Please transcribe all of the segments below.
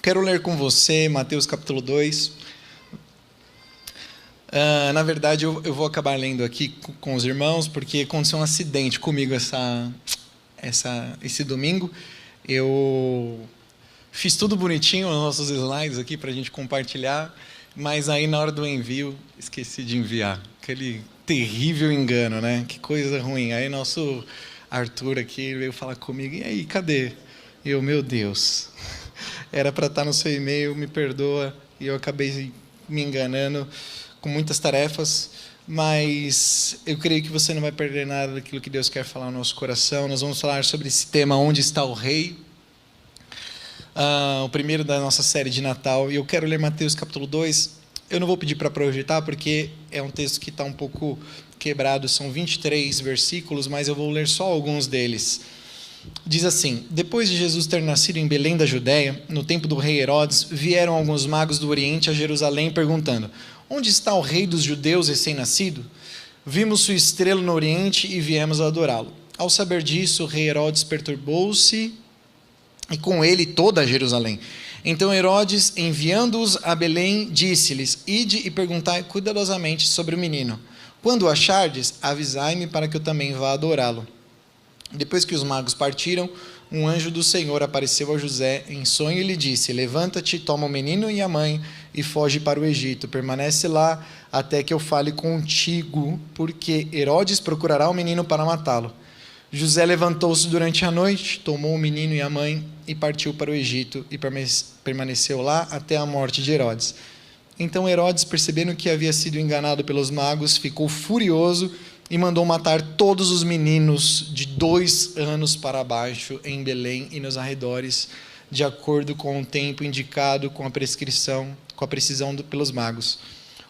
Quero ler com você Mateus capítulo 2. Na verdade, eu vou acabar lendo aqui com os irmãos, porque aconteceu um acidente comigo esse domingo. Eu fiz tudo bonitinho, os nossos slides aqui para a gente compartilhar, mas aí na hora do envio, esqueci de enviar. Aquele terrível engano, né? Que coisa ruim. Aí nosso Arthur aqui veio falar comigo, e aí, cadê? Eu, meu Deus, era para estar no seu e-mail, me perdoa, e eu acabei me enganando com muitas tarefas, mas eu creio que você não vai perder nada daquilo que Deus quer falar no nosso coração. Nós vamos falar sobre esse tema, Onde está o Rei? O primeiro da nossa série de Natal, e eu quero ler Mateus capítulo 2. Eu não vou pedir para projetar, porque é um texto que está um pouco quebrado, são 23 versículos, mas eu vou ler só alguns deles. Diz assim: depois de Jesus ter nascido em Belém da Judéia, no tempo do rei Herodes, vieram alguns magos do Oriente a Jerusalém perguntando: onde está o rei dos judeus recém-nascido? Vimos sua estrela no Oriente e viemos adorá-lo. Ao saber disso, o rei Herodes perturbou-se e com ele toda a Jerusalém. Então Herodes, enviando-os a Belém, disse-lhes: ide e perguntai cuidadosamente sobre o menino. Quando o achardes, avisai-me para que eu também vá adorá-lo. Depois que os magos partiram, um anjo do Senhor apareceu a José em sonho e lhe disse: levanta-te, toma o menino e a mãe e foge para o Egito. Permanece lá até que eu fale contigo, porque Herodes procurará o menino para matá-lo. José levantou-se durante a noite, tomou o menino e a mãe e partiu para o Egito e permaneceu lá até a morte de Herodes. Então Herodes, percebendo que havia sido enganado pelos magos, ficou furioso e mandou matar todos os meninos de 2 anos para baixo em Belém e nos arredores, de acordo com o tempo indicado com a precisão pelos magos.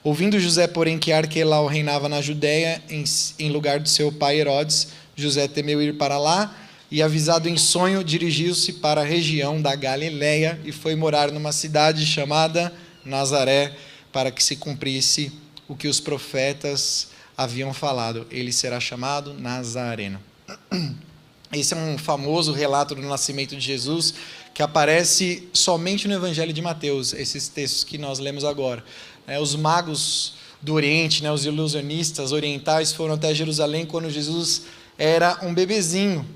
Ouvindo José, porém, que Arquelau reinava na Judéia em lugar de seu pai Herodes, José temeu ir para lá e, avisado em sonho, dirigiu-se para a região da Galileia e foi morar numa cidade chamada Nazaré, para que se cumprisse o que os profetas haviam falado: ele será chamado Nazareno. Esse é um famoso relato do nascimento de Jesus, que aparece somente no Evangelho de Mateus, esses textos que nós lemos agora. Os magos do Oriente, os ilusionistas orientais, foram até Jerusalém quando Jesus era um bebezinho,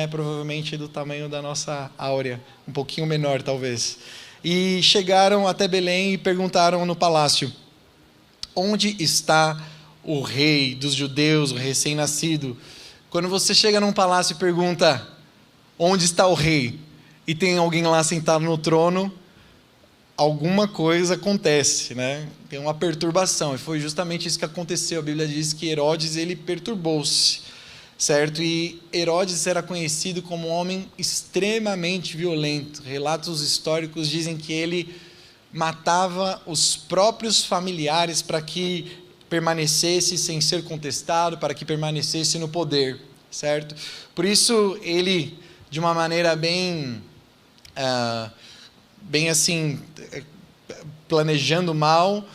provavelmente do tamanho da nossa Áurea, um pouquinho menor talvez. E chegaram até Belém e perguntaram no palácio: onde está o rei dos judeus, o recém-nascido? Quando você chega num palácio e pergunta onde está o rei, e tem alguém lá sentado no trono, alguma coisa acontece, Tem uma perturbação, e foi justamente isso que aconteceu. A Bíblia diz que Herodes, ele perturbou-se, certo? E Herodes era conhecido como um homem extremamente violento. Relatos históricos dizem que ele matava os próprios familiares para que permanecesse sem ser contestado, para que permanecesse no poder, certo? Por isso ele, de uma maneira bem assim, planejando mal,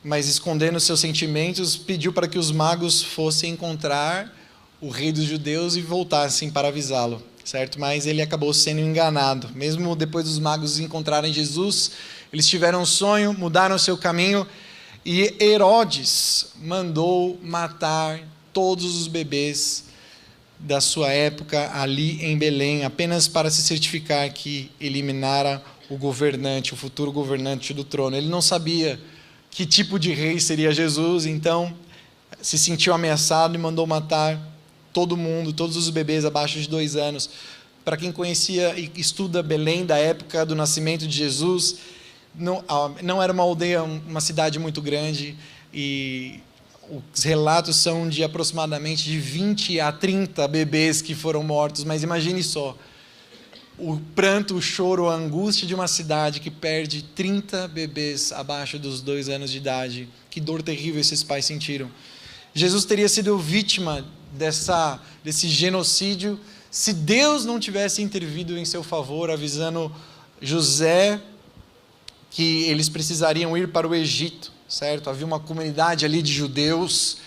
mas escondendo seus sentimentos, pediu para que os magos fossem encontrar o rei dos judeus e voltassem para avisá-lo, certo? Mas ele acabou sendo enganado. Mesmo depois dos magos encontrarem Jesus, eles tiveram um sonho, mudaram o seu caminho, e Herodes mandou matar todos os bebês da sua época ali em Belém, apenas para se certificar que eliminara o governante, o futuro governante do trono. Ele não sabia que tipo de rei seria Jesus, então se sentiu ameaçado e mandou matar todo mundo, todos os bebês abaixo de 2 anos. Para quem conhecia e estuda Belém da época do nascimento de Jesus, não era uma aldeia, uma cidade muito grande, e os relatos são de aproximadamente de 20 a 30 bebês que foram mortos. Mas imagine só, o pranto, o choro, a angústia de uma cidade que perde 30 bebês abaixo dos 2 anos de idade. Que dor terrível esses pais sentiram. Jesus teria sido vítima desse genocídio se Deus não tivesse intervido em seu favor, avisando José que eles precisariam ir para o Egito, certo? Havia uma comunidade ali de judeus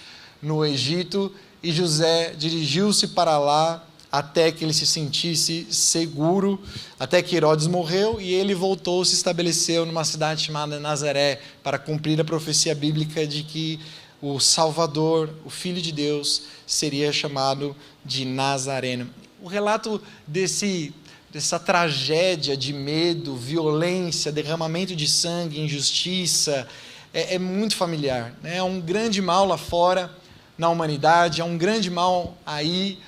no Egito, e José dirigiu-se para lá até que ele se sentisse seguro, até que Herodes morreu e ele voltou, se estabeleceu numa cidade chamada Nazaré, para cumprir a profecia bíblica de que o Salvador, o Filho de Deus, seria chamado de Nazareno. O relato dessa tragédia de medo, violência, derramamento de sangue, injustiça, é muito familiar, né? É um grande mal lá fora, na humanidade, é um grande mal aí,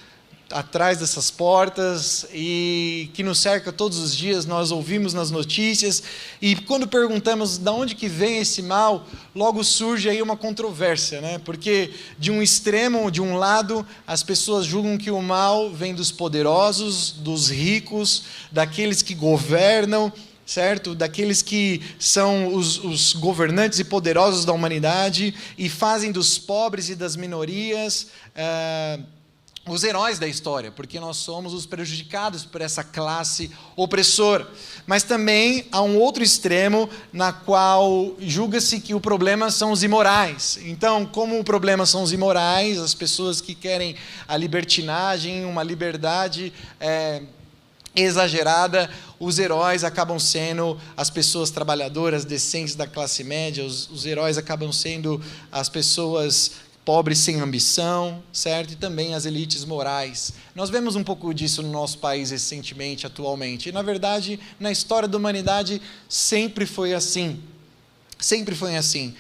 atrás dessas portas, e que nos cerca todos os dias. Nós ouvimos nas notícias, e quando perguntamos de onde que vem esse mal, logo surge aí uma controvérsia, né? Porque de um extremo, de um lado, as pessoas julgam que o mal vem dos poderosos, dos ricos, daqueles que governam, certo? Daqueles que são os governantes e poderosos da humanidade, e fazem dos pobres e das minorias os heróis da história, porque nós somos os prejudicados por essa classe opressora. Mas também há um outro extremo, na qual julga-se que o problema são os imorais. Então, como o problema são os imorais, as pessoas que querem a libertinagem, uma liberdade exagerada, os heróis acabam sendo as pessoas trabalhadoras, decentes da classe média, os heróis acabam sendo as pessoas pobres sem ambição, certo? E também as elites morais. Nós vemos um pouco disso no nosso país recentemente, atualmente. E, na verdade, na história da humanidade, sempre foi assim. Sempre foi assim.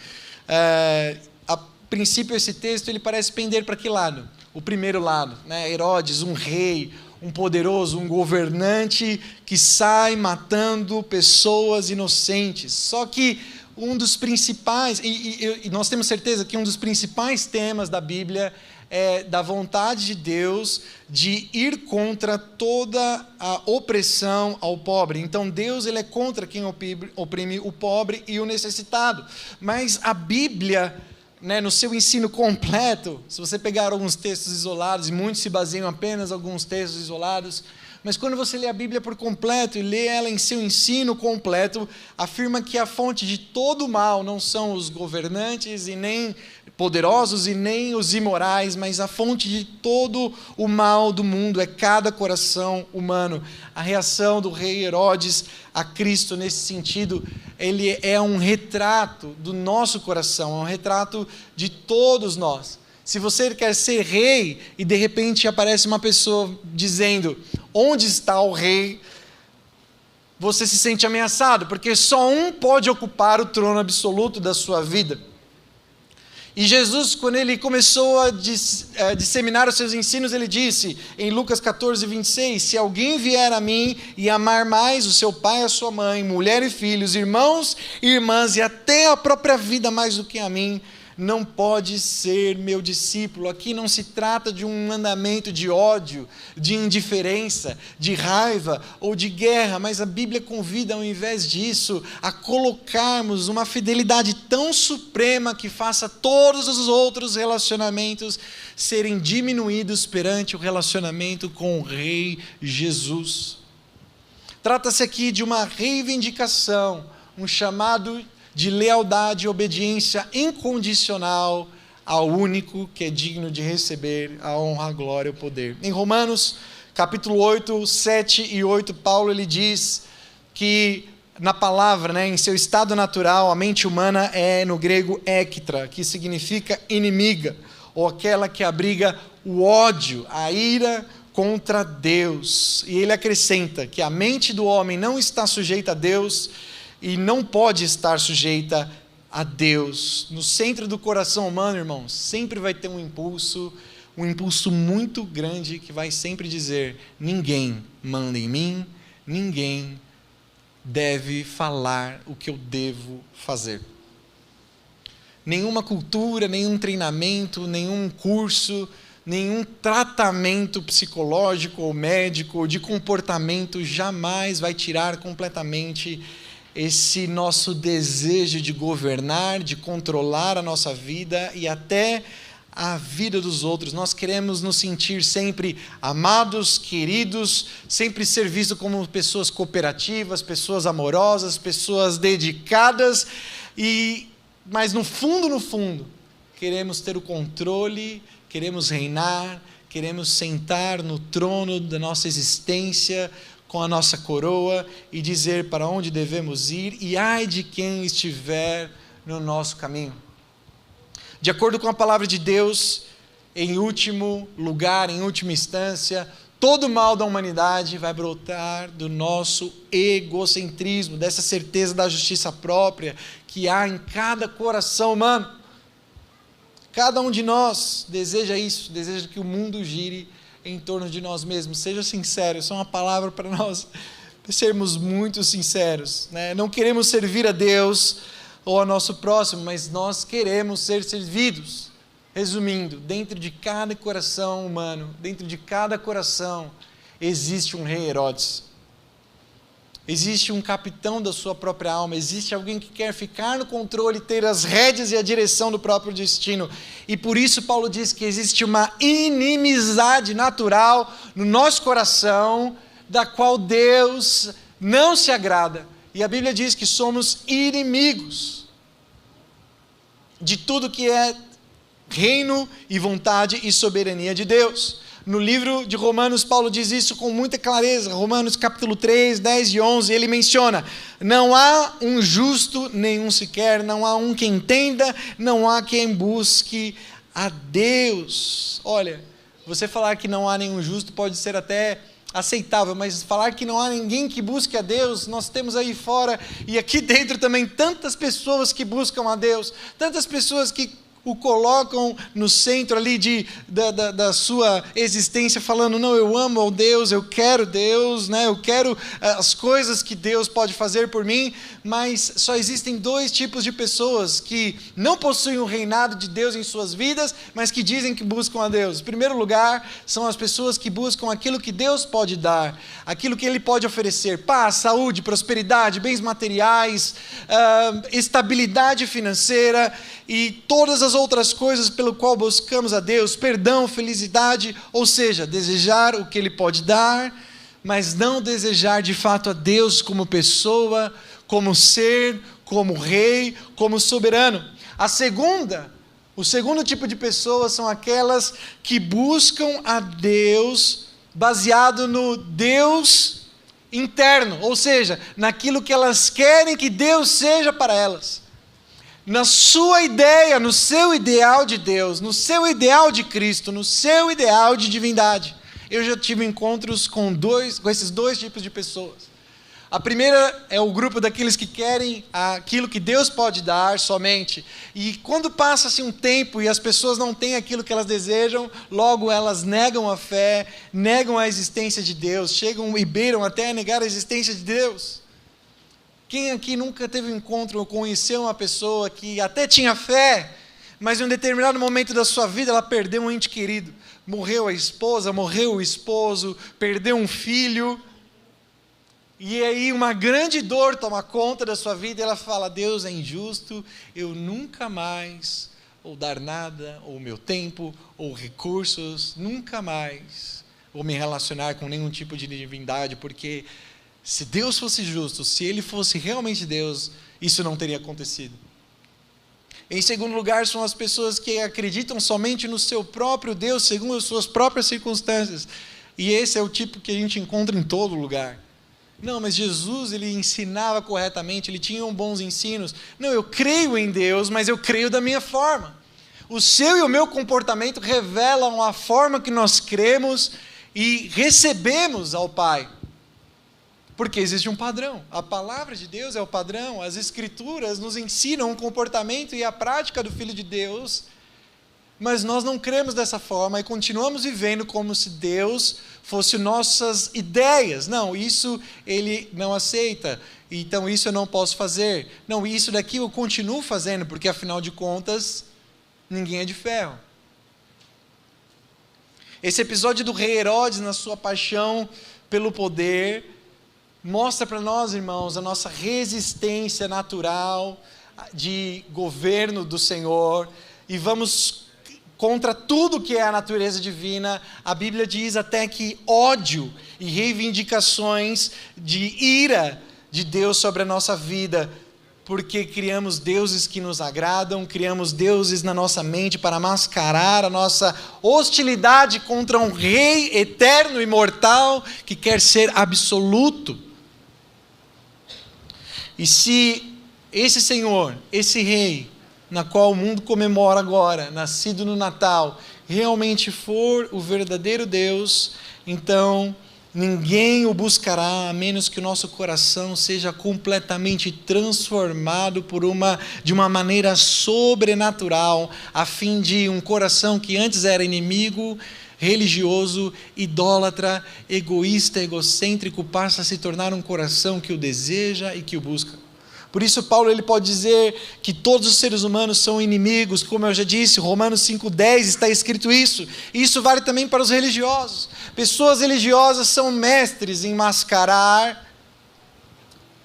A princípio, esse texto ele parece pender para que lado? O primeiro lado, né? Herodes, um rei, um poderoso, um governante que sai matando pessoas inocentes. Só que um dos principais, e nós temos certeza que um dos principais temas da Bíblia é da vontade de Deus de ir contra toda a opressão ao pobre. Então Deus ele é contra quem oprime o pobre e o necessitado. Mas a Bíblia, né, no seu ensino completo, se você pegar alguns textos isolados, e muitos se baseiam apenas em alguns textos isolados, mas quando você lê a Bíblia por completo e lê ela em seu ensino completo, afirma que a fonte de todo o mal não são os governantes e nem poderosos e nem os imorais, mas a fonte de todo o mal do mundo é cada coração humano. A reação do rei Herodes a Cristo nesse sentido, ele é um retrato do nosso coração, é um retrato de todos nós. Se você quer ser rei e de repente aparece uma pessoa dizendo: onde está o rei? Você se sente ameaçado, porque só um pode ocupar o trono absoluto da sua vida. E Jesus, quando ele começou a disseminar os seus ensinos, ele disse, em Lucas 14, 26, se alguém vier a mim e amar mais o seu pai e a sua mãe, mulher e filhos, irmãos e irmãs, e até a própria vida mais do que a mim, não pode ser meu discípulo. Aqui não se trata de um mandamento de ódio, de indiferença, de raiva ou de guerra, mas a Bíblia convida, ao invés disso, a colocarmos uma fidelidade tão suprema que faça todos os outros relacionamentos serem diminuídos perante o relacionamento com o Rei Jesus. Trata-se aqui de uma reivindicação, um chamado de lealdade e obediência incondicional ao único que é digno de receber a honra, a glória e o poder. Em Romanos, capítulo 8, 7 e 8, Paulo ele diz que na palavra, em seu estado natural, a mente humana é, no grego, ektra, que significa inimiga, ou aquela que abriga o ódio, a ira contra Deus. E ele acrescenta que a mente do homem não está sujeita a Deus, e não pode estar sujeita a Deus. No centro do coração humano, irmãos, sempre vai ter um impulso muito grande que vai sempre dizer: ninguém manda em mim, ninguém deve falar o que eu devo fazer. Nenhuma cultura, nenhum treinamento, nenhum curso, nenhum tratamento psicológico ou médico ou de comportamento jamais vai tirar completamente esse nosso desejo de governar, de controlar a nossa vida e até a vida dos outros. Nós queremos nos sentir sempre amados, queridos, sempre ser vistos como pessoas cooperativas, pessoas amorosas, pessoas dedicadas, mas no fundo, queremos ter o controle, queremos reinar, queremos sentar no trono da nossa existência, com a nossa coroa, e dizer para onde devemos ir, e ai de quem estiver no nosso caminho. De acordo com a palavra de Deus, em último lugar, em última instância, todo o mal da humanidade vai brotar do nosso egocentrismo, dessa certeza da justiça própria que há em cada coração humano. Cada um de nós deseja isso, deseja que o mundo gire em torno de nós mesmos. Seja sincero, isso é uma palavra para nós sermos muito sinceros, né? Não queremos servir a Deus ou ao nosso próximo, mas nós queremos ser servidos. Resumindo, dentro de cada coração humano, dentro de cada coração, existe um rei Herodes. Existe um capitão da sua própria alma, existe alguém que quer ficar no controle, ter as rédeas e a direção do próprio destino. E por isso Paulo diz que existe uma inimizade natural no nosso coração, da qual Deus não se agrada. E a Bíblia diz que somos inimigos de tudo que é reino e vontade e soberania de Deus. No livro de Romanos, Paulo diz isso com muita clareza. Romanos capítulo 3, 10 e 11, ele menciona: não há um justo, nenhum sequer, não há um que entenda, não há quem busque a Deus. Olha, você falar que não há nenhum justo pode ser até aceitável, mas falar que não há ninguém que busque a Deus, nós temos aí fora e aqui dentro também tantas pessoas que buscam a Deus, tantas pessoas que o colocam no centro ali da sua existência, falando: não, eu amo ao Deus, eu quero Deus, né? Eu quero as coisas que Deus pode fazer por mim. Mas só existem dois tipos de pessoas que não possuem o reinado de Deus em suas vidas, mas que dizem que buscam a Deus. Em primeiro lugar, são as pessoas que buscam aquilo que Deus pode dar, aquilo que Ele pode oferecer: paz, saúde, prosperidade, bens materiais, estabilidade financeira e todas as outras coisas pelo qual buscamos a Deus, perdão, felicidade, ou seja, desejar o que Ele pode dar, mas não desejar de fato a Deus como pessoa, como ser, como rei, como soberano. O segundo tipo de pessoas são aquelas que buscam a Deus baseado no Deus interno, ou seja, naquilo que elas querem que Deus seja para elas. Na sua ideia, no seu ideal de Deus, no seu ideal de Cristo, no seu ideal de divindade. Eu já tive encontros com esses dois tipos de pessoas. A primeira é o grupo daqueles que querem aquilo que Deus pode dar somente. E quando passa-se um tempo e as pessoas não têm aquilo que elas desejam, logo elas negam a fé, negam a existência de Deus, chegam e beiram até a negar a existência de Deus. Quem aqui nunca teve um encontro ou conheceu uma pessoa que até tinha fé, mas em um determinado momento da sua vida ela perdeu um ente querido? Morreu a esposa, morreu o esposo, perdeu um filho, e aí uma grande dor toma conta da sua vida e ela fala: Deus é injusto, eu nunca mais vou dar nada, ou meu tempo, ou recursos, nunca mais vou me relacionar com nenhum tipo de divindade, porque se Deus fosse justo, se Ele fosse realmente Deus, isso não teria acontecido. Em segundo lugar, são as pessoas que acreditam somente no seu próprio Deus, segundo as suas próprias circunstâncias. E esse é o tipo que a gente encontra em todo lugar. Não, mas Jesus, Ele ensinava corretamente, Ele tinha bons ensinos. Não, eu creio em Deus, mas eu creio da minha forma. O seu e o meu comportamento revelam a forma que nós cremos e recebemos ao Pai. Porque existe um padrão. A palavra de Deus é o padrão. As Escrituras nos ensinam o comportamento e a prática do Filho de Deus. Mas nós não cremos dessa forma e continuamos vivendo como se Deus fosse nossas ideias. Não, isso Ele não aceita. Então isso eu não posso fazer. Não, isso daqui eu continuo fazendo, porque afinal de contas, ninguém é de ferro. Esse episódio do rei Herodes, na sua paixão pelo poder, mostra para nós, irmãos, a nossa resistência natural de governo do Senhor, e vamos contra tudo que é a natureza divina. A Bíblia diz até que ódio e reivindicações de ira de Deus sobre a nossa vida porque criamos deuses que nos agradam, criamos deuses na nossa mente para mascarar a nossa hostilidade contra um rei eterno e imortal que quer ser absoluto. E se esse Senhor, esse rei, na qual o mundo comemora agora, nascido no Natal, realmente for o verdadeiro Deus, então ninguém o buscará, a menos que o nosso coração seja completamente transformado de uma maneira sobrenatural, a fim de um coração que antes era inimigo, religioso, idólatra, egoísta, egocêntrico, passe a se tornar um coração que o deseja e que o busca. Por isso Paulo ele pode dizer que todos os seres humanos são inimigos, como eu já disse, Romanos 5,10 está escrito isso. E isso vale também para os religiosos. Pessoas religiosas são mestres em mascarar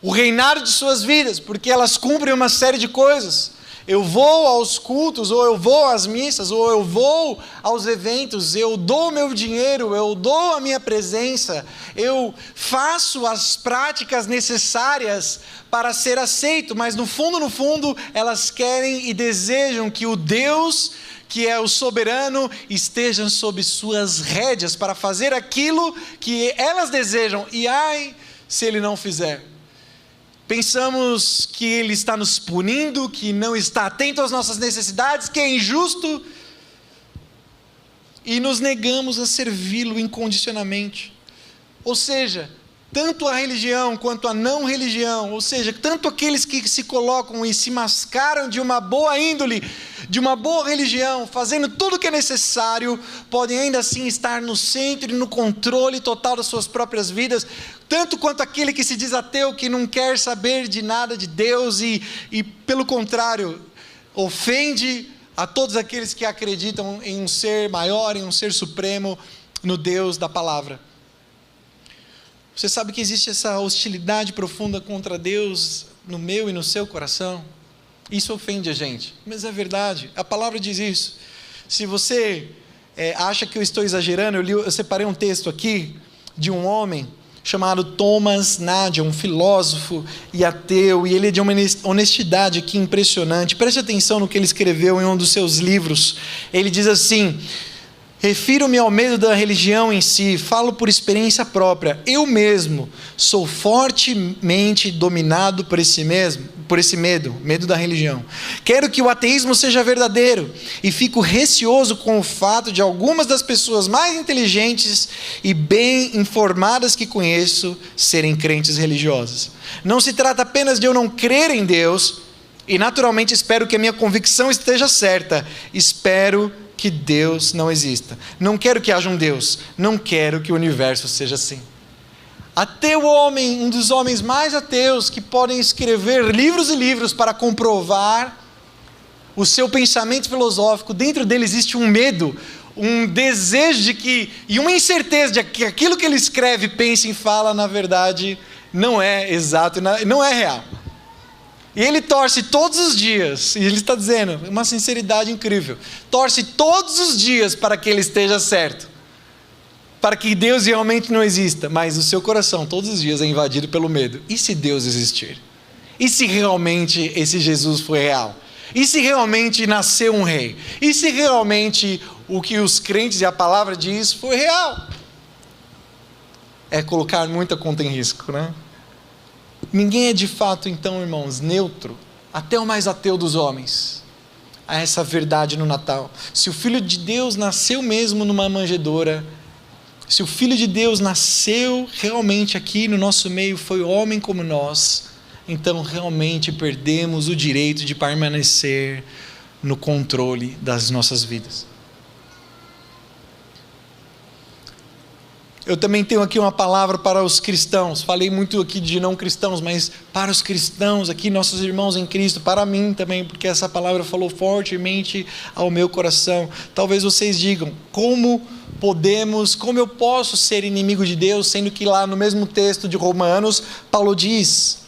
o reinado de suas vidas, porque elas cumprem uma série de coisas. Eu vou aos cultos, ou eu vou às missas, ou eu vou aos eventos, eu dou meu dinheiro, eu dou a minha presença, eu faço as práticas necessárias para ser aceito, mas no fundo, elas querem e desejam que o Deus, que é o soberano, esteja sob suas rédeas para fazer aquilo que elas desejam, e ai, se ele não fizer. Pensamos que Ele está nos punindo, que não está atento às nossas necessidades, que é injusto, e nos negamos a servi-lo incondicionalmente. Ou seja, tanto a religião quanto a não religião, ou seja, tanto aqueles que se colocam e se mascaram de uma boa índole, de uma boa religião, fazendo tudo o que é necessário, podem ainda assim estar no centro e no controle total das suas próprias vidas, tanto quanto aquele que se diz ateu, que não quer saber de nada de Deus e pelo contrário, ofende a todos aqueles que acreditam em um ser maior, em um ser supremo, no Deus da palavra. Você sabe que existe essa hostilidade profunda contra Deus no meu e no seu coração? Isso ofende a gente, mas é verdade, a palavra diz isso. Se você acha que eu estou exagerando, eu separei um texto aqui de um homem chamado Thomas Nadia, um filósofo e ateu, e ele é de uma honestidade aqui impressionante. Preste atenção no que ele escreveu em um dos seus livros. Ele diz assim: refiro-me ao medo da religião em si, falo por experiência própria. Eu mesmo sou fortemente dominado por esse medo da religião. Quero que o ateísmo seja verdadeiro e fico receoso com o fato de algumas das pessoas mais inteligentes e bem informadas que conheço serem crentes religiosas. Não se trata apenas de eu não crer em Deus, e naturalmente espero que a minha convicção esteja certa. Espero que Deus não exista. Não quero que haja um Deus. Não quero que o universo seja assim. Ateu homem, um dos homens mais ateus que podem escrever livros e livros para comprovar o seu pensamento filosófico. Dentro dele existe um medo, um desejo e uma incerteza de que aquilo que ele escreve, pensa e fala, na verdade, não é exato, não é real. E ele torce todos os dias, e ele está dizendo, uma sinceridade incrível, torce todos os dias para que ele esteja certo, para que Deus realmente não exista, mas o seu coração todos os dias é invadido pelo medo. E se Deus existir? E se realmente esse Jesus foi real? E se realmente nasceu um rei? E se realmente o que os crentes e a palavra diz foi real? É colocar muita conta em risco, né? Ninguém é de fato, então, irmãos, neutro, até o mais ateu dos homens, a essa verdade no Natal. Se o Filho de Deus nasceu mesmo numa manjedoura, se o Filho de Deus nasceu realmente aqui no nosso meio, foi homem como nós, então realmente perdemos o direito de permanecer no controle das nossas vidas. Eu também tenho aqui uma palavra para os cristãos. Falei muito aqui de não cristãos, mas para os cristãos aqui, nossos irmãos em Cristo, para mim também, porque essa palavra falou fortemente ao meu coração. Talvez vocês digam, como eu posso ser inimigo de Deus, sendo que lá no mesmo texto de Romanos, Paulo diz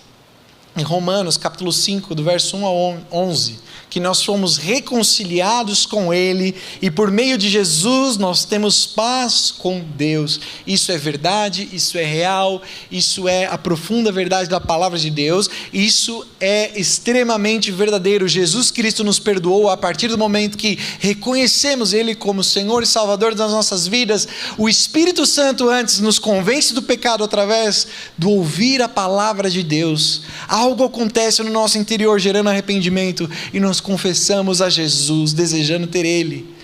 em Romanos capítulo 5, do verso 1 ao 11, que nós fomos reconciliados com Ele e por meio de Jesus nós temos paz com Deus. Isso é verdade, isso é real, isso é a profunda verdade da palavra de Deus, isso é extremamente verdadeiro. Jesus Cristo nos perdoou a partir do momento que reconhecemos Ele como Senhor e Salvador das nossas vidas. O Espírito Santo antes nos convence do pecado através do ouvir a palavra de Deus. Algo acontece no nosso interior gerando arrependimento e nós confessamos a Jesus, desejando ter Ele.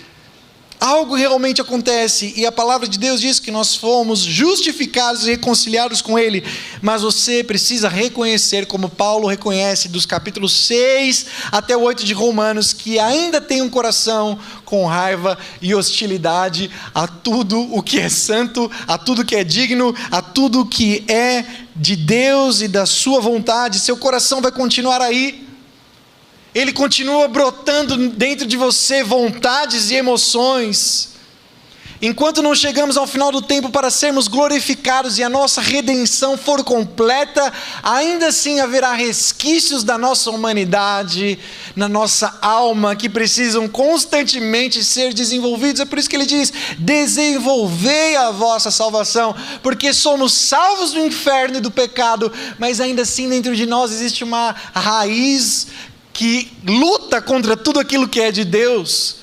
Algo realmente acontece e a palavra de Deus diz que nós fomos justificados e reconciliados com Ele, mas você precisa reconhecer, como Paulo reconhece dos capítulos 6 até o 8 de Romanos, que ainda tem um coração com raiva e hostilidade a tudo o que é santo, a tudo que é digno, a tudo que é de Deus e da sua vontade. Seu coração vai continuar aí. Ele continua brotando dentro de você vontades e emoções. Enquanto não chegamos ao final do tempo para sermos glorificados e a nossa redenção for completa, ainda assim haverá resquícios da nossa humanidade, na nossa alma, que precisam constantemente ser desenvolvidos. É por isso que ele diz: desenvolvei a vossa salvação, porque somos salvos do inferno e do pecado, mas ainda assim dentro de nós existe uma raiz que luta contra tudo aquilo que é de Deus.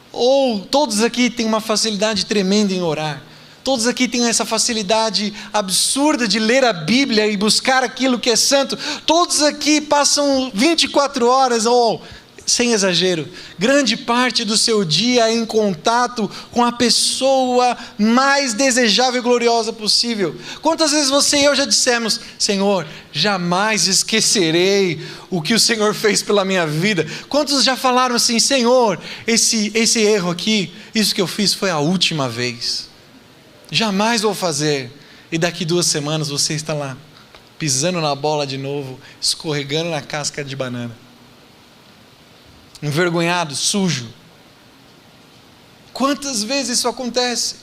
Ou todos aqui têm uma facilidade tremenda em orar, todos aqui têm essa facilidade absurda de ler a Bíblia e buscar aquilo que é santo, todos aqui passam 24 horas, ou sem exagero, grande parte do seu dia em contato com a pessoa mais desejável e gloriosa possível. Quantas vezes você e eu já dissemos: Senhor, jamais esquecerei o que o Senhor fez pela minha vida? Quantos já falaram assim: Senhor, esse erro aqui, isso que eu fiz foi a última vez, jamais vou fazer. E daqui 2 semanas você está lá, pisando na bola de novo, escorregando na casca de banana, envergonhado, sujo. Quantas vezes isso acontece?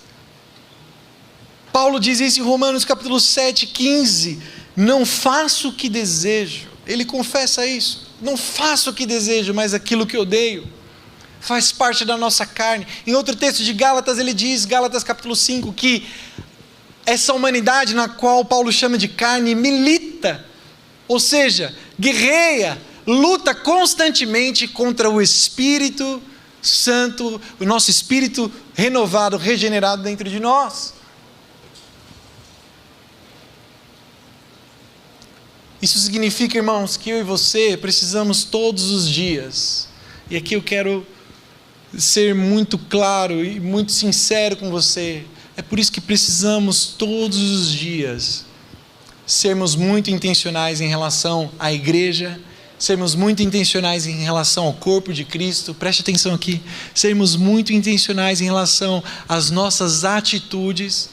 Paulo diz isso em Romanos capítulo 7, 15. Não faço o que desejo. Ele confessa isso. Não faço o que desejo, mas aquilo que odeio. Faz parte da nossa carne. Em outro texto de Gálatas ele diz, Gálatas capítulo 5, que essa humanidade na qual Paulo chama de carne milita, ou seja, guerreia, luta constantemente contra o Espírito Santo, o nosso espírito renovado, regenerado dentro de nós. Isso significa, irmãos, que eu e você precisamos todos os dias, e aqui eu quero ser muito claro e muito sincero com você, é por isso que precisamos todos os dias sermos muito intencionais em relação à igreja, sermos muito intencionais em relação ao corpo de Cristo. Preste atenção aqui, sermos muito intencionais em relação às nossas atitudes,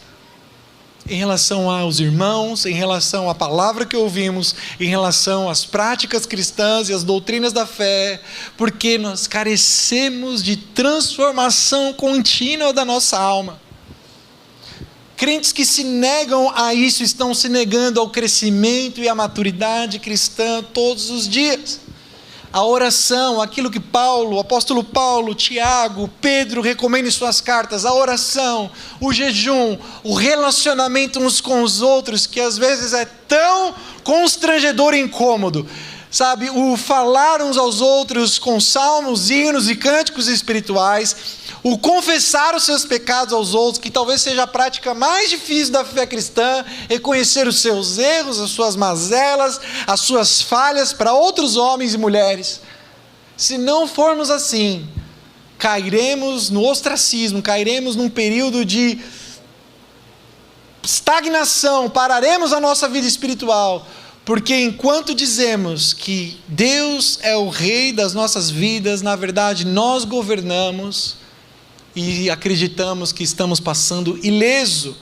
em relação aos irmãos, em relação à palavra que ouvimos, em relação às práticas cristãs e às doutrinas da fé, porque nós carecemos de transformação contínua da nossa alma. Crentes que se negam a isso estão se negando ao crescimento e à maturidade cristã todos os dias. A oração, aquilo que Paulo, o apóstolo Paulo, Tiago, Pedro recomendam em suas cartas, a oração, o jejum, o relacionamento uns com os outros, que às vezes é tão constrangedor e incômodo. Sabe, o falar uns aos outros com salmos, hinos e cânticos espirituais, o confessar os seus pecados aos outros, que talvez seja a prática mais difícil da fé cristã, reconhecer os seus erros, as suas mazelas, as suas falhas para outros homens e mulheres. Se não formos assim, cairemos no ostracismo, cairemos num período de estagnação, pararemos a nossa vida espiritual, porque enquanto dizemos que Deus é o Rei das nossas vidas, na verdade nós governamos e acreditamos que estamos passando ileso,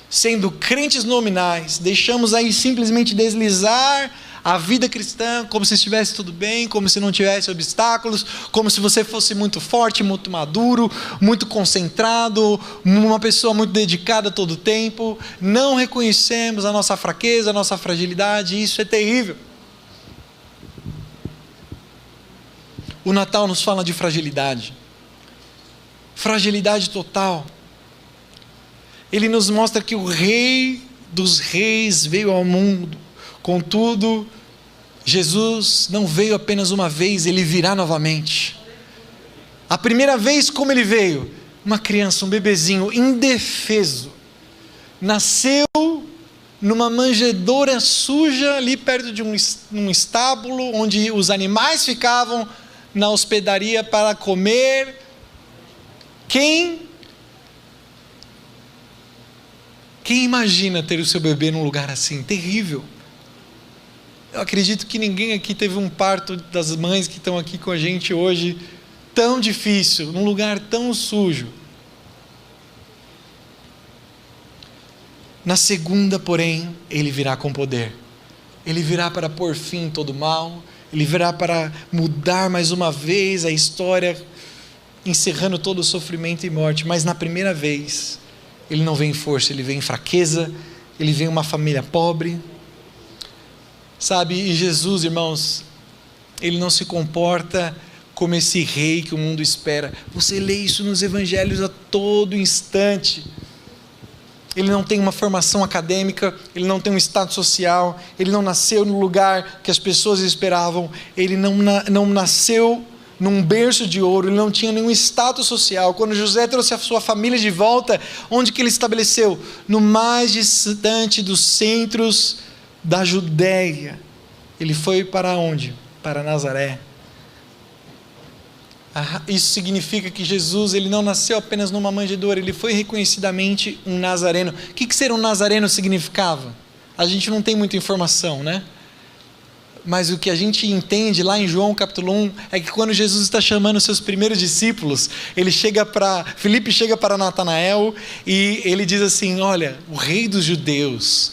sendo crentes nominais, deixamos aí simplesmente deslizar a vida cristã como se estivesse tudo bem, como se não tivesse obstáculos, como se você fosse muito forte, muito maduro, muito concentrado, uma pessoa muito dedicada todo o tempo. Não reconhecemos a nossa fraqueza, a nossa fragilidade, e isso é terrível. O Natal nos fala de fragilidade. Fragilidade total. Ele nos mostra que o Rei dos Reis veio ao mundo. Contudo, Jesus não veio apenas uma vez, ele virá novamente. A primeira vez, como ele veio? Uma criança, um bebezinho indefeso. Nasceu numa manjedoura suja, ali perto de um estábulo, onde os animais ficavam na hospedaria para comer. Quem imagina ter o seu bebê num lugar assim? Terrível. Eu acredito que ninguém aqui teve um parto das mães que estão aqui com a gente hoje tão difícil, num lugar tão sujo. Na segunda, porém, ele virá com poder. Ele virá para pôr fim em todo mal. Ele virá para mudar mais uma vez a história, encerrando todo o sofrimento e morte. Mas na primeira vez, ele não vem em força, ele vem em fraqueza, ele vem em uma família pobre. Sabe, e Jesus, irmãos, ele não se comporta como esse rei que o mundo espera. Você lê isso nos evangelhos a todo instante. Ele não tem uma formação acadêmica, ele não tem um status social, ele não nasceu no lugar que as pessoas esperavam, ele não nasceu num berço de ouro, ele não tinha nenhum status social. Quando José trouxe a sua família de volta, onde que ele estabeleceu? No mais distante dos centros da Judéia. Ele foi para onde? Para Nazaré. Isso significa que Jesus, ele não nasceu apenas numa manjedoura, ele foi reconhecidamente um nazareno. O que ser um nazareno significava? A gente não tem muita informação, né? Mas o que a gente entende lá em João capítulo 1 é que quando Jesus está chamando os seus primeiros discípulos, Filipe chega para Natanael e ele diz assim: olha, o rei dos judeus,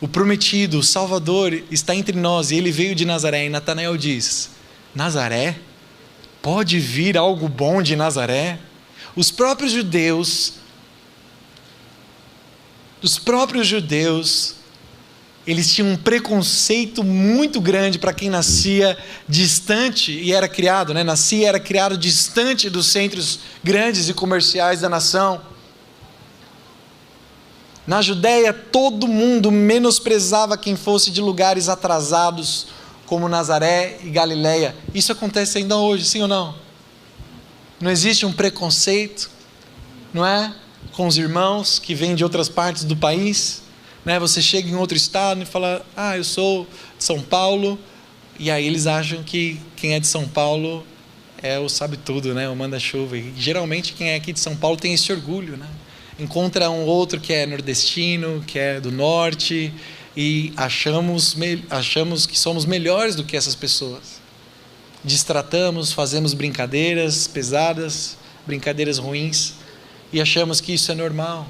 o prometido, o Salvador está entre nós, e ele veio de Nazaré. E Natanael diz: Nazaré? Pode vir algo bom de Nazaré? Os próprios judeus, eles tinham um preconceito muito grande para quem nascia distante e era criado, nascia e era criado distante dos centros grandes e comerciais da nação. Na Judéia, todo mundo menosprezava quem fosse de lugares atrasados, como Nazaré e Galileia. Isso acontece ainda hoje, sim ou não? Não existe um preconceito, não é? Com os irmãos que vêm de outras partes do país, né? Você chega em outro estado e fala: eu sou de São Paulo, e aí eles acham que quem é de São Paulo é o sabe tudo, né? O manda-chuva. E geralmente quem é aqui de São Paulo tem esse orgulho, né? Encontra um outro que é nordestino, que é do norte, e achamos que somos melhores do que essas pessoas. Destratamos, fazemos brincadeiras pesadas, brincadeiras ruins, e achamos que isso é normal.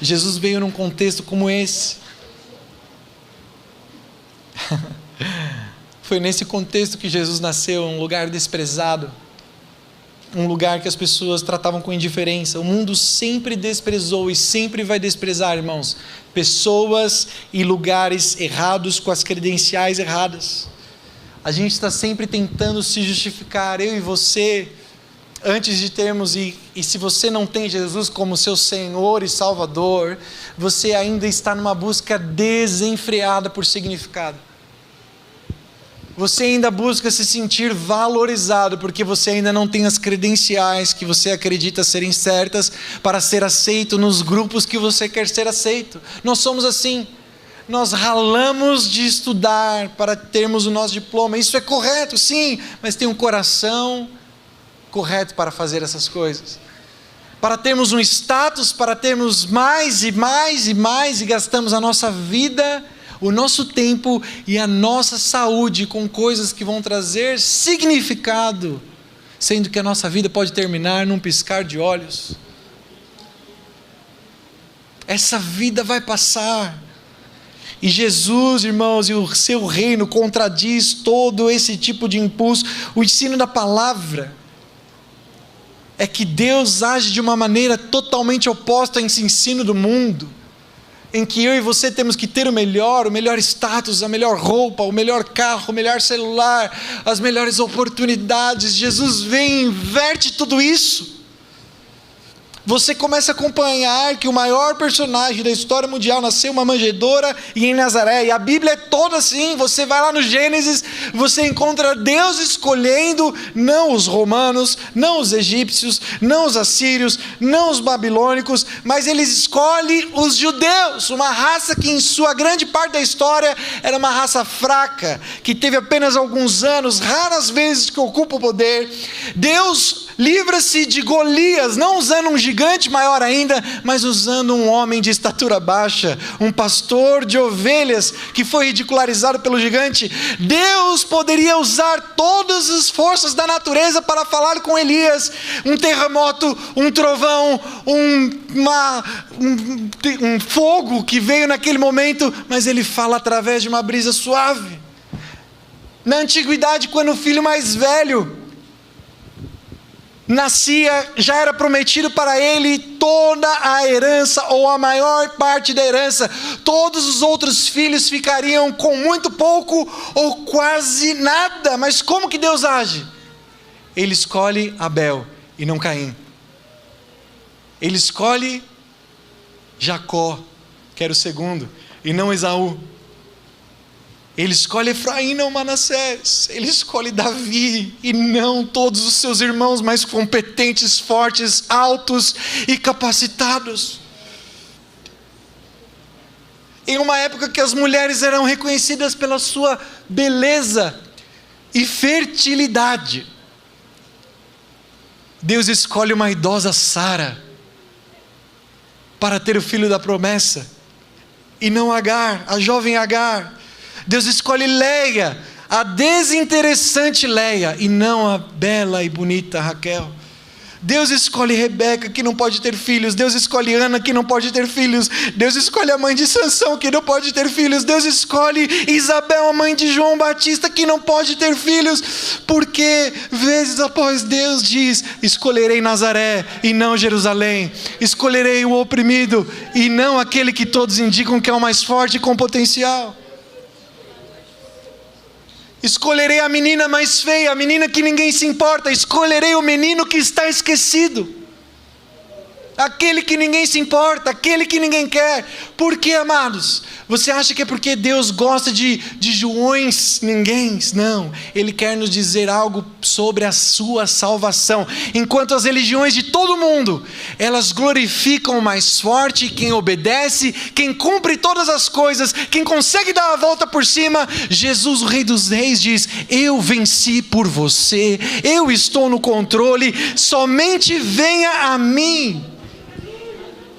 Jesus veio num contexto como esse. Foi nesse contexto que Jesus nasceu, um lugar desprezado, um lugar que as pessoas tratavam com indiferença. O mundo sempre desprezou e sempre vai desprezar, irmãos, pessoas e lugares errados com as credenciais erradas. A gente está sempre tentando se justificar, eu e você, antes de termos, e se você não tem Jesus como seu Senhor e Salvador, você ainda está numa busca desenfreada por significado. Você ainda busca se sentir valorizado, porque você ainda não tem as credenciais que você acredita serem certas para ser aceito nos grupos que você quer ser aceito. Nós somos assim. Nós ralamos de estudar para termos o nosso diploma. Isso é correto, sim, mas tem um coração correto para fazer essas coisas. Para termos um status, para termos mais e mais e mais, e gastamos a nossa vida, o nosso tempo e a nossa saúde com coisas que vão trazer significado, sendo que a nossa vida pode terminar num piscar de olhos. Essa vida vai passar. E Jesus, irmãos, e o seu reino contradiz todo esse tipo de impulso. O ensino da palavra é que Deus age de uma maneira totalmente oposta a esse ensino do mundo. em que eu e você temos que ter o melhor status, a melhor roupa, o melhor carro, o melhor celular, as melhores oportunidades. Jesus vem e inverte tudo isso. Você começa a acompanhar que o maior personagem da história mundial nasceu uma manjedoura e em Nazaré, e a Bíblia é toda assim. Você vai lá no Gênesis, você encontra Deus escolhendo não os romanos, não os egípcios, não os assírios, não os babilônicos, mas Ele escolhe os judeus, uma raça que em sua grande parte da história era uma raça fraca, que teve apenas alguns anos, raras vezes que ocupa o poder. Deus livra-se de Golias, não usando um gigante maior ainda, mas usando um homem de estatura baixa, um pastor de ovelhas que foi ridicularizado pelo gigante. Deus poderia usar todas as forças da natureza para falar com Elias, um terremoto, um trovão, um fogo que veio naquele momento, mas Ele fala através de uma brisa suave. Na antiguidade, quando o filho mais velho nascia, já era prometido para ele toda a herança, ou a maior parte da herança. Todos os outros filhos ficariam com muito pouco ou quase nada. Mas como que Deus age? Ele escolhe Abel e não Caim. Ele escolhe Jacó, que era o segundo, e não Esaú. Ele escolhe Efraim, não Manassés. Ele escolhe Davi e não todos os seus irmãos mais competentes, fortes, altos e capacitados. Em uma época que as mulheres eram reconhecidas pela sua beleza e fertilidade, Deus escolhe uma idosa Sara para ter o filho da promessa, e não Agar, a jovem Agar. Deus escolhe Leia, a desinteressante Leia, e não a bela e bonita Raquel. Deus escolhe Rebeca, que não pode ter filhos. Deus escolhe Ana, que não pode ter filhos. Deus escolhe a mãe de Sansão, que não pode ter filhos. Deus escolhe Isabel, a mãe de João Batista, que não pode ter filhos. Porque vezes após Deus diz: escolherei Nazaré e não Jerusalém. Escolherei o oprimido e não aquele que todos indicam que é o mais forte e com potencial. Escolherei a menina mais feia, a menina que ninguém se importa. Escolherei o menino que está esquecido, aquele que ninguém se importa, aquele que ninguém quer. Por quê, amados? Você acha que é porque Deus gosta de Joões ninguéms? Não, Ele quer nos dizer algo sobre a sua salvação. Enquanto as religiões de todo mundo, elas glorificam o mais forte, quem obedece, quem cumpre todas as coisas, quem consegue dar a volta por cima, Jesus, o Rei dos Reis, diz: eu venci por você, eu estou no controle, somente venha a mim.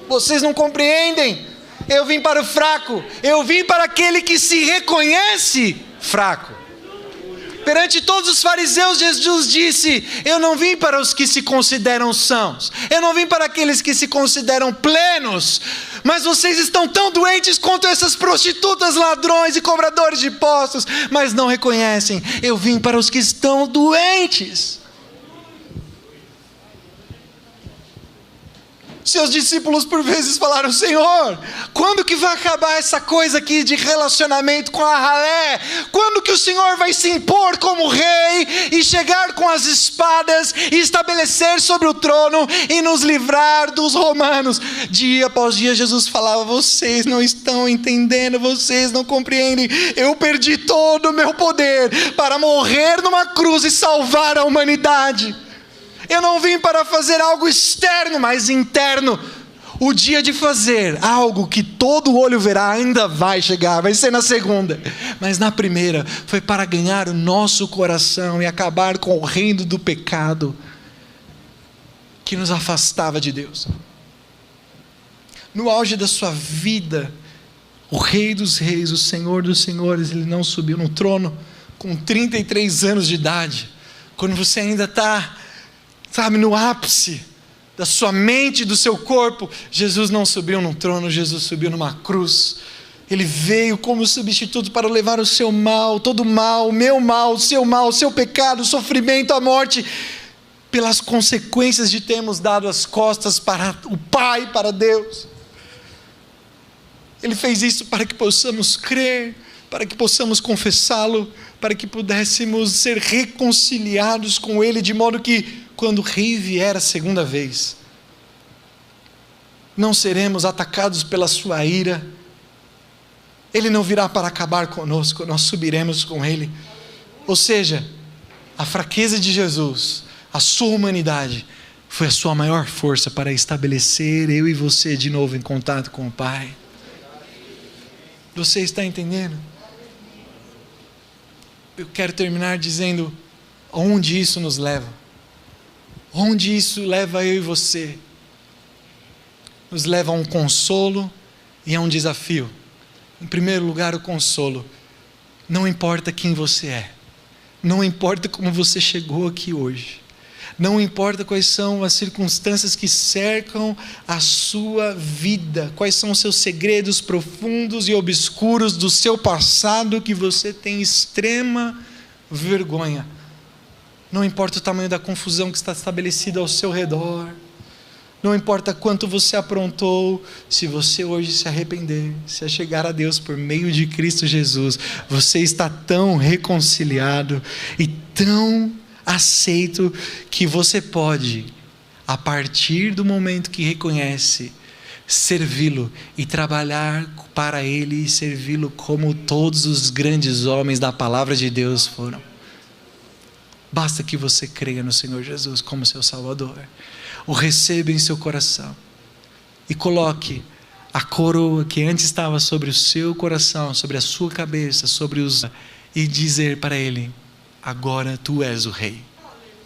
Vocês não compreendem. Eu vim para o fraco, eu vim para aquele que se reconhece fraco. Perante todos os fariseus, Jesus disse: eu não vim para os que se consideram sãos, eu não vim para aqueles que se consideram plenos, mas vocês estão tão doentes quanto essas prostitutas, ladrões e cobradores de impostos, mas não reconhecem. Eu vim para os que estão doentes. Seus discípulos por vezes falaram: Senhor, quando que vai acabar essa coisa aqui de relacionamento com a ralé? Quando que o Senhor vai se impor como rei e chegar com as espadas e estabelecer sobre o trono e nos livrar dos romanos? Dia após dia Jesus falava: vocês não estão entendendo, vocês não compreendem. Eu perdi todo o meu poder para morrer numa cruz e salvar a humanidade. Eu não vim para fazer algo externo, mas interno. O dia de fazer algo que todo olho verá ainda vai chegar, vai ser na segunda. Mas na primeira foi para ganhar o nosso coração e acabar com o reino do pecado que nos afastava de Deus. No auge da sua vida, o Rei dos Reis, o Senhor dos Senhores, Ele não subiu no trono com 33 anos de idade, quando você ainda está, no ápice da sua mente, do seu corpo. Jesus não subiu num trono, Jesus subiu numa cruz. Ele veio como substituto para levar o seu mal, todo o mal, o meu mal, o seu pecado, o sofrimento, a morte, pelas consequências de termos dado as costas para o Pai, para Deus. Ele fez isso para que possamos crer, para que possamos confessá-lo, para que pudéssemos ser reconciliados com Ele, de modo que, quando o Rei vier a segunda vez, não seremos atacados pela sua ira. Ele não virá para acabar conosco, nós subiremos com Ele. Ou seja, a fraqueza de Jesus, a sua humanidade, foi a sua maior força para estabelecer eu e você de novo em contato com o Pai. Você está entendendo? Eu quero terminar dizendo onde isso nos leva. Onde isso leva eu e você? Nos leva a um consolo e a um desafio. Em primeiro lugar, o consolo. Não importa quem você é. Não importa como você chegou aqui hoje. Não importa quais são as circunstâncias que cercam a sua vida. Quais são os seus segredos profundos e obscuros do seu passado que você tem extrema vergonha. Não importa o tamanho da confusão que está estabelecida ao seu redor. Não importa quanto você aprontou, se você hoje se arrepender, se achegar a Deus por meio de Cristo Jesus, você está tão reconciliado e tão aceito que você pode, a partir do momento que reconhece, servi-lo e trabalhar para Ele e servi-lo como todos os grandes homens da palavra de Deus foram. Basta que você creia no Senhor Jesus como seu Salvador. O receba em seu coração e coloque a coroa que antes estava sobre o seu coração, sobre a sua cabeça, e dizer para Ele: agora tu és o Rei.